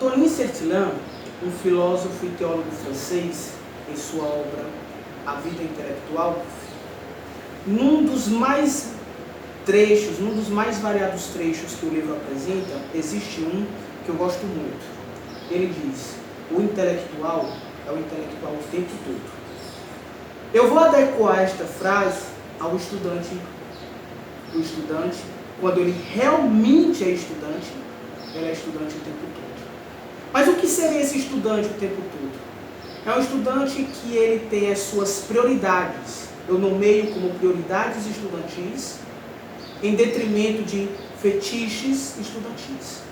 Antonin Sertilland, um filósofo e teólogo francês, em sua obra A Vida Intelectual, num dos mais variados trechos que o livro apresenta, existe um que eu gosto muito. Ele diz: o intelectual é o intelectual o tempo todo. Eu vou adequar esta frase ao estudante. O estudante, quando ele realmente é estudante, ele é estudante o tempo todo. Mas o que seria esse estudante o tempo todo? É um estudante que ele tem as suas prioridades. Eu nomeio como prioridades estudantis, em detrimento de fetiches estudantis.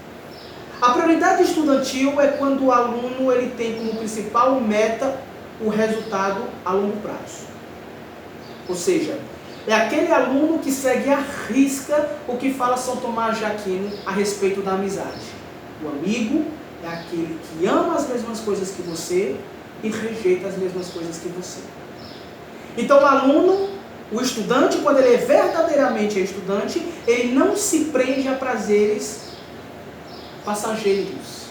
A prioridade estudantil é quando o aluno ele tem como principal meta o resultado a longo prazo. Ou seja, é aquele aluno que segue à risca o que fala São Tomás de Aquino a respeito da amizade. O amigo é aquele que ama as mesmas coisas que você e rejeita as mesmas coisas que você. Então o aluno, o estudante, quando ele é verdadeiramente estudante, ele não se prende a prazeres passageiros.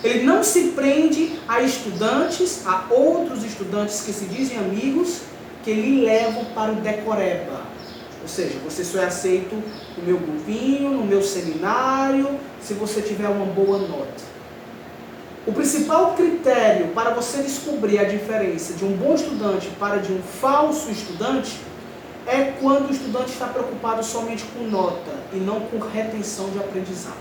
Ele não se prende a estudantes, a outros estudantes que se dizem amigos, que lhe levam para o decoreba. Ou seja, você só é aceito no meu grupinho, no meu seminário, se você tiver uma boa nota. O principal critério para você descobrir a diferença de um bom estudante para de um falso estudante é quando o estudante está preocupado somente com nota e não com retenção de aprendizado.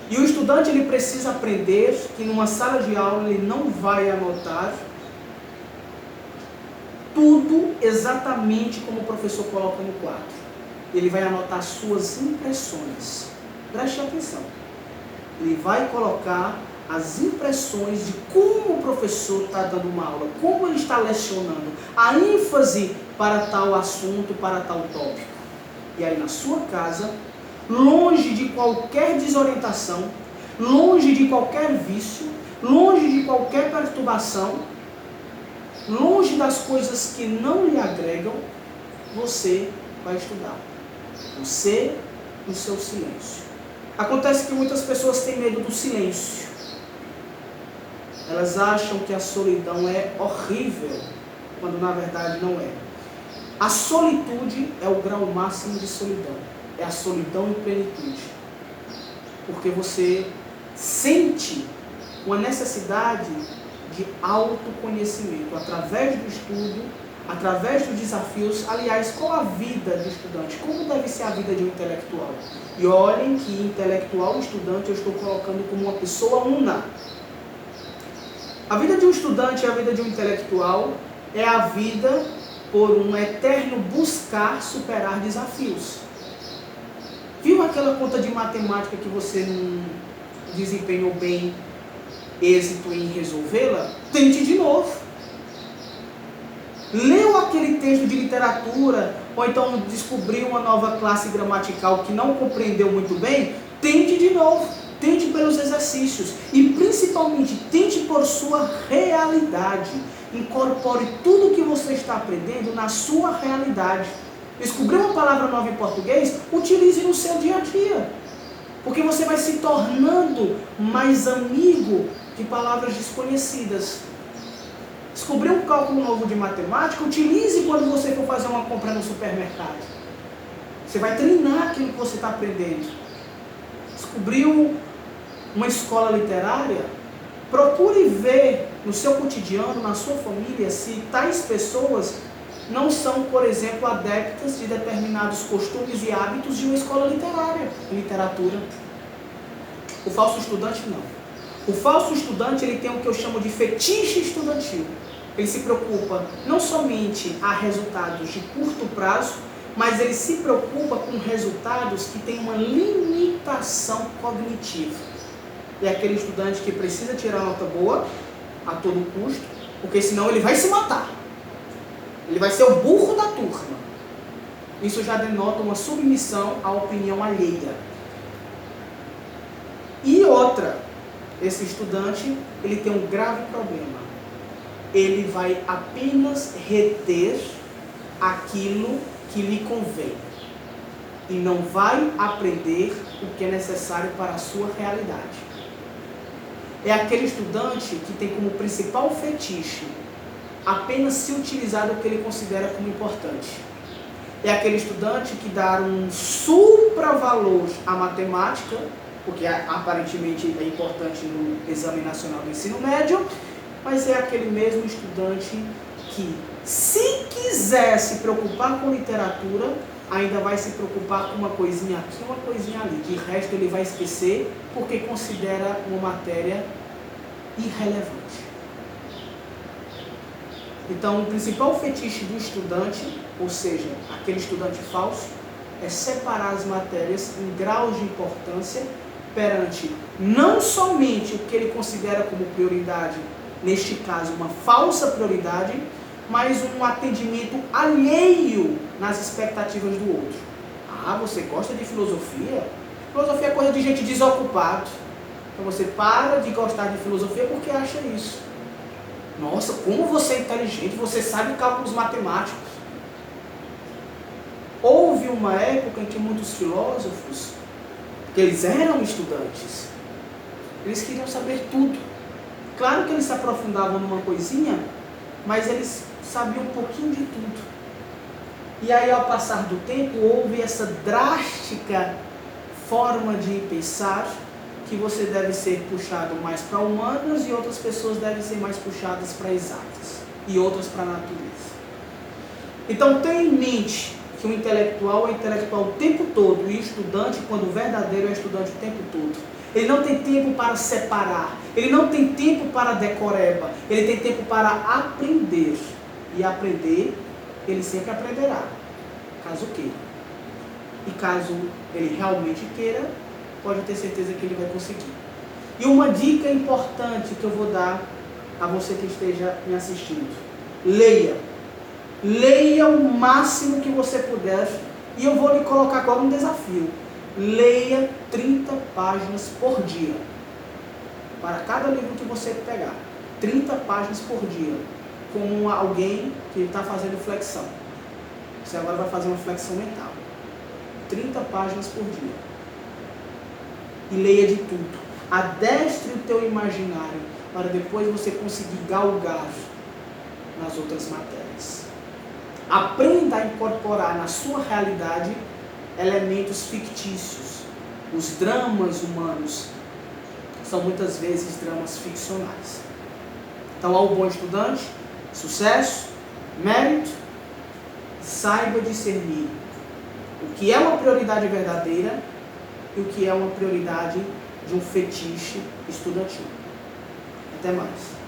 E o estudante ele precisa aprender que numa sala de aula ele não vai anotar tudo exatamente como o professor coloca no quadro. Ele vai anotar suas impressões. Preste atenção. Ele vai colocar as impressões de como o professor está dando uma aula, como ele está lecionando, a ênfase para tal assunto, para tal tópico. E aí na sua casa, longe de qualquer desorientação, longe de qualquer vício, longe de qualquer perturbação, longe das coisas que não lhe agregam, você vai estudar. Você no seu silêncio. Acontece que muitas pessoas têm medo do silêncio. Elas acham que a solidão é horrível, quando na verdade não é. A solitude é o grau máximo de solidão. É a solidão em plenitude. Porque você sente uma necessidade de autoconhecimento através do estudo, através dos desafios. Aliás, qual a vida de estudante? Como deve ser a vida de um intelectual? E olhem que intelectual e estudante eu estou colocando como uma pessoa una. A vida de um estudante e a vida de um intelectual é a vida por um eterno buscar superar desafios. Viu aquela conta de matemática que você não desempenhou bem êxito em resolvê-la? Tente de novo. Leu aquele texto de literatura, ou então descobriu uma nova classe gramatical que não compreendeu muito bem? Tente de novo. Tente pelos exercícios. E principalmente, tente por sua realidade. Incorpore tudo o que você está aprendendo na sua realidade. Descobriu uma palavra nova em português? Utilize no seu dia a dia. Porque você vai se tornando mais amigo de palavras desconhecidas. Descobriu um cálculo novo de matemática? Utilize quando você for fazer uma compra no supermercado. Você vai treinar aquilo que você está aprendendo. Descobriu uma escola literária? Procure ver no seu cotidiano, na sua família, se tais pessoas não são, por exemplo, adeptas de determinados costumes e hábitos de uma escola literária, literatura. O falso estudante não. O falso estudante ele tem o que eu chamo de fetiche estudantil. Ele se preocupa não somente a resultados de curto prazo, mas ele se preocupa com resultados que têm uma limitação cognitiva. É aquele estudante que precisa tirar nota boa a todo custo, porque senão ele vai se matar. Ele vai ser o burro da turma. Isso já denota uma submissão à opinião alheia. E outra, esse estudante, ele tem um grave problema. Ele vai apenas reter aquilo que lhe convém. e não vai aprender o que é necessário para a sua realidade. É aquele estudante que tem como principal fetiche apenas se utilizar do que ele considera como importante. É aquele estudante que dá um supravalor à matemática, porque aparentemente é importante no Exame Nacional do Ensino Médio, mas é aquele mesmo estudante que, se quiser se preocupar com literatura, ainda vai se preocupar com uma coisinha aqui, uma coisinha ali. De resto ele vai esquecer porque considera uma matéria irrelevante. Então o principal fetiche do estudante, ou seja, aquele estudante falso, é separar as matérias em graus de importância perante não somente o que ele considera como prioridade, neste caso uma falsa prioridade, mas um atendimento alheio nas expectativas do outro. Ah, você gosta de filosofia? Filosofia é coisa de gente desocupada. Então você para de gostar de filosofia porque acha isso. Nossa, como você é inteligente, você sabe cálculos matemáticos. Houve uma época em que muitos filósofos, que eles eram estudantes, eles queriam saber tudo. Claro que eles se aprofundavam numa coisinha, mas eles sabiam um pouquinho de tudo. E aí, ao passar do tempo, houve essa drástica forma de pensar que você deve ser puxado mais para humanas e outras pessoas devem ser mais puxadas para exatas e outras para a natureza. Então, tenha em mente que o intelectual é intelectual o tempo todo e o estudante, quando verdadeiro, é estudante o tempo todo. Ele não tem tempo para separar, ele não tem tempo para decoreba, ele tem tempo para aprender. E aprender, ele sempre aprenderá, caso queira. E caso ele realmente queira, pode ter certeza que ele vai conseguir. E uma dica importante que eu vou dar a você que esteja me assistindo: leia. Leia o máximo que você puder. E eu vou lhe colocar agora um desafio. Leia 30 páginas por dia. Para cada livro que você pegar. 30 páginas por dia. Como alguém que está fazendo flexão. Você agora vai fazer uma flexão mental. 30 páginas por dia. E leia de tudo. Adestre o teu imaginário para depois você conseguir galgar nas outras matérias. Aprenda a incorporar na sua realidade elementos fictícios. Os dramas humanos são muitas vezes dramas ficcionais. Então, ao bom estudante, sucesso, mérito, saiba discernir o que é uma prioridade verdadeira e o que é uma prioridade de um fetiche estudantil. Até mais.